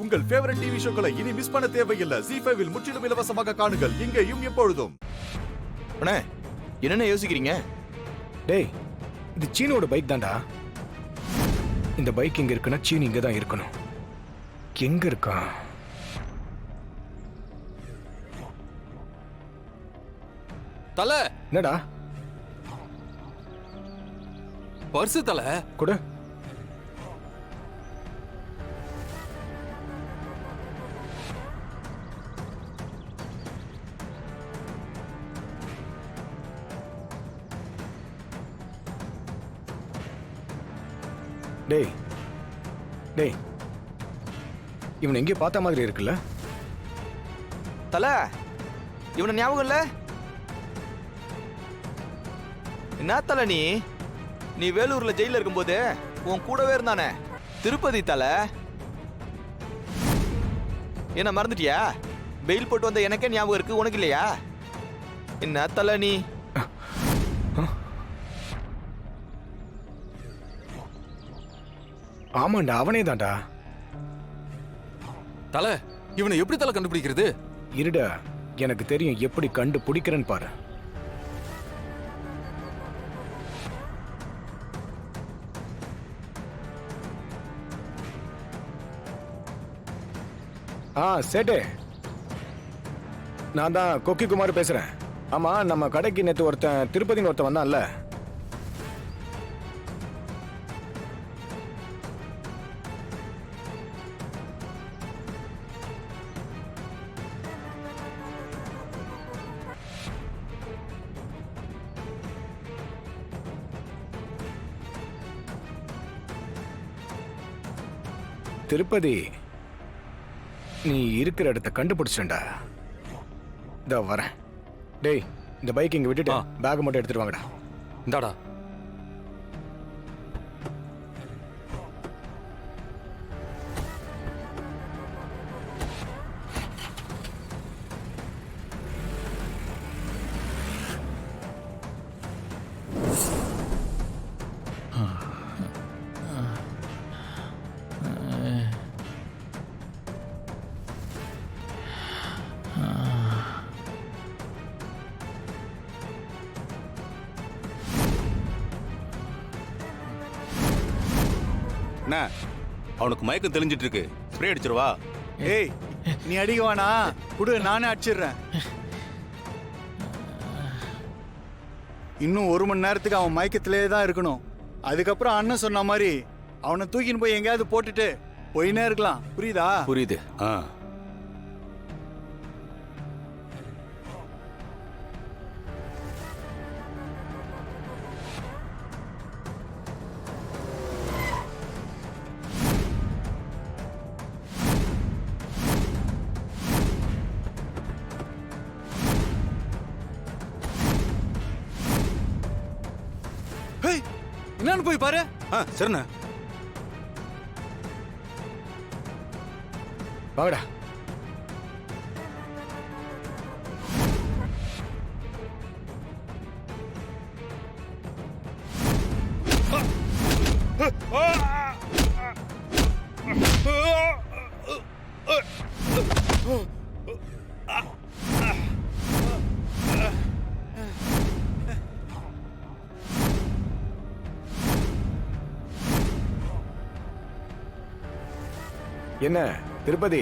உங்கள் favourite TV ஷோக்களை இனி miss பண்ண தேவையில்லை. ZEE5 இல் முற்றிலும் இலவசமாக காணுங்கள். இங்கேயும் எப்பொழுதும். அண்ணே, என்னென்ன யோசிக்கிறீங்க? டேய், இது சீனோட பைக் தான்டா. இந்த பைக் எங்க இருக்குன்னா சீனு இங்க தான் இருக்கணும். எங்க இருக்கான்? தல, என்னடா? பர்ஸ் தல. கொடு. டேய் டேய், இவன் எங்கேயோ பார்த்த மாதிரி இருக்குல்ல? தல, இவனை ஞாபகம் இல்ல? என்ன தல நீ வேலூர்ல ஜெயில இருக்கும்போது உன் கூடவே இருந்தானே திருப்பதி தல. என்ன மறந்துட்டியா? பெயில் போட்டு வந்த எனக்கே ஞாபகம் இருக்கு, உனக்கு இல்லையா? என்ன தல நீ? ஆமாண்டா, அவனே தான்டா. தல, இவனை எப்படி தல கண்டுபிடிக்கிறது? இருடா, எனக்கு தெரியும் எப்படி கண்டுபிடிக்கிறேன்னு பாரு. சேட்டு, நான் தான் கொக்கி குமார் பேசுறேன். ஆமா, நம்ம கடைக்கு நேத்து ஒருத்தன் திருப்பதின்னு ஒருத்தன் வந்தான்ல? திருப்பதி, நீ இருக்கிற இடத்த கண்டுபிடிச்சேன்டா. இதோ வரேன். டேய், இந்த பைக் இங்க விட்டுட்டு பேக் மட்டும் எடுத்துட்டு வாங்கடா. இந்தாடா. என்ன, அவனுக்கு மயக்கம் தெளிஞ்சிட்டு இருக்கு. ஸ்ப்ரே அடிச்சிருவா. ஏய், நீ அடிக்குவானா? குடு, நானே அடிச்சிடுறேன். இன்னும் 1 மணி நேரத்துக்கு அவன் மயக்கத்திலே தான் இருக்கணும். அதுக்கப்புறம் அண்ணன் சொன்ன மாதிரி அவனை தூக்கின்னு போய் எங்கேயாவது போட்டுட்டு போயினே இருக்கலாம். புரியுதா? புரியுது. என்னன்னு போய் பாரு. சரிண்ணா. வாங்கடா. என்ன திருப்பதி,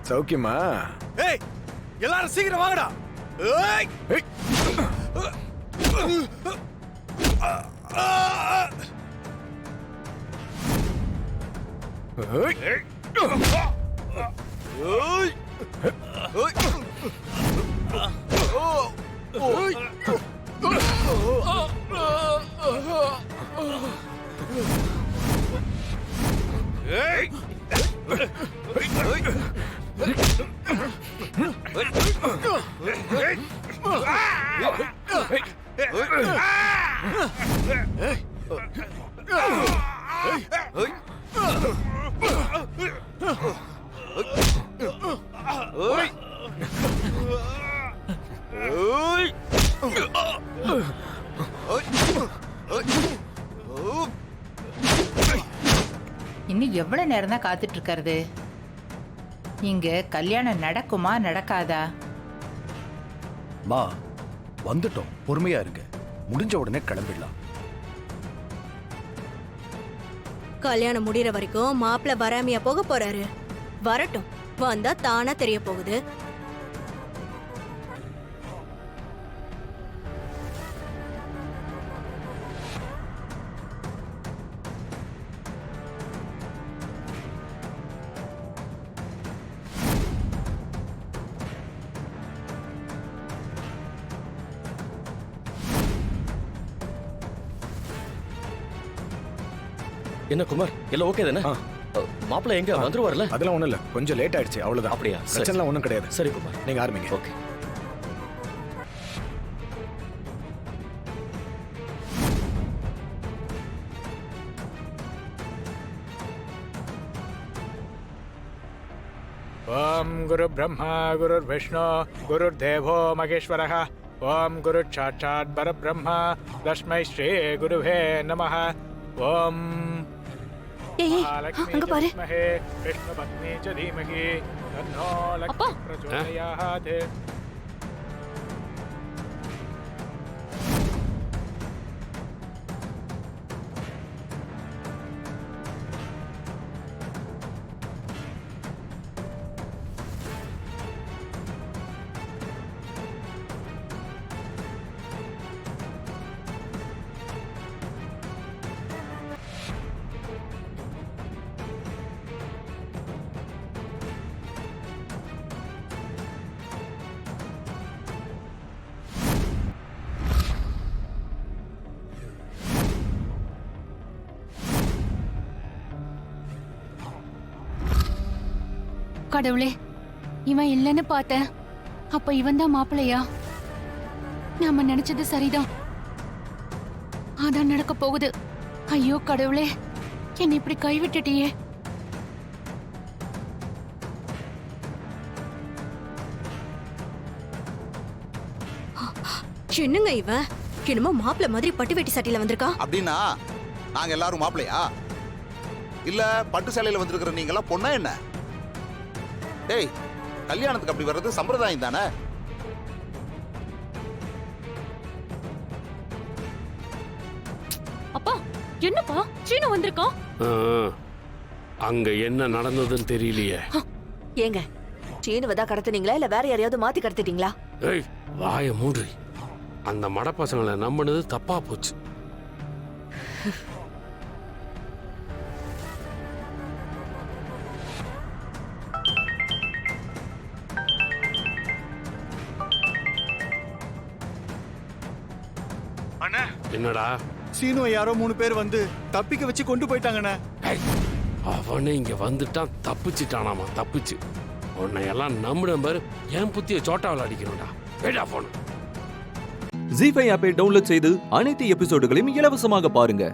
சௌக்கியமா? ஏய், எல்லாரும் சீக்கிரம் வாங்கடா. ஏய், இன்னும் எவ்வளவு நேரம் தான் காத்துட்டு இருக்காரு? இங்க கல்யாணம் நடக்குமா நடக்காதா? மா வந்துட்டோம், பொறுமையா இருங்க. முடிஞ்ச உடனே கிளம்பிடலாம். கல்யாணம் முடியற வரைக்கும் மாப்பிள்ள வராமையா போக போறாரு. வரட்டும், வந்தா தானா தெரிய போகுது. என்ன குமார், எல்லாம் ஓகே தானே? மாப்பிள்ள எங்க வந்துருவார்ல? அதெல்லாம் ஒண்ணும் இல்ல, கொஞ்சம் லேட் ஆயிடுச்சு அவ்வளவுதான். அப்படியா? சரி. பிரச்சனைலாம் ஒண்ணும் கிடையாது. சரி குமார், நீங்க ஆரம்பிங்க. ஓகே. ஓம் குரு பிரம்மா குரு விஷ்ணு குரு தேவோ மகேஸ்வரः. ஓம் குரு சாட்சாத் பரபிரம்மா தஸ்மை ஸ்ரீ குருவே நமः. ஓம் ஏய் அங்க பாரு. விஷ்ணு பத்னி ச தீமஹி தன்னோ லக்ஷ்மி பிரச்சோதயாத். கடவுளே, இவன் இல்லைன்னு பார்த்தேன். அப்ப இவன் தான் மாப்பிள்ளையா? நாம நினைச்சது சரிதான். அதான் நடக்க போகுது. ஐயோ கடவுளே, என்னை இப்படி கைவிட்டுட்டியே. என்னங்க இவன்? என்னமோ மாப்பிள்ள மாதிரி பட்டு வெட்டி சட்டையில வந்திருக்கா. அப்படின்னா நாங்க எல்லாரும் மாப்பிளையா? இல்ல பட்டு சேலையில வந்திருக்கிற நீங்க எல்லாம் பொண்ணா என்ன? டேய், கல்யாணத்துக்கு அப்படி வர்றது சம்பிரதாயம் தானே? அப்பா, என்னப்பா சீனு வந்திருக்கான்? அங்க என்ன நடந்ததுன்னு தெரியலையே. ஏங்க, சீனுவதா கடத்துனீங்களா இல்ல வேற யாரையாவது மாத்தி கடத்திட்டீங்களா? ஏய், வாய மூடு. அந்த மட பசங்களை நம்பினது தப்பா போச்சு. என்னடா? சீனுவை யாரோ 3 பேர் வந்து தப்பிக்க வச்சு கொண்டு போயிட்டாங்கண்ணே. அவனே இங்க வந்துட்டான், தப்பிச்சுட்டானாமா. தப்பிச்சு உன்னை எல்லாம் நம்பின பாரு, என் புத்திய சோட்டாவில் அடிக்கணும்டா. வேடா போன ஜீ5 ஆப்பை டவுன்லோட் செய்து அனைத்து எபிசோடுகளையும் இலவசமாக பாருங்க.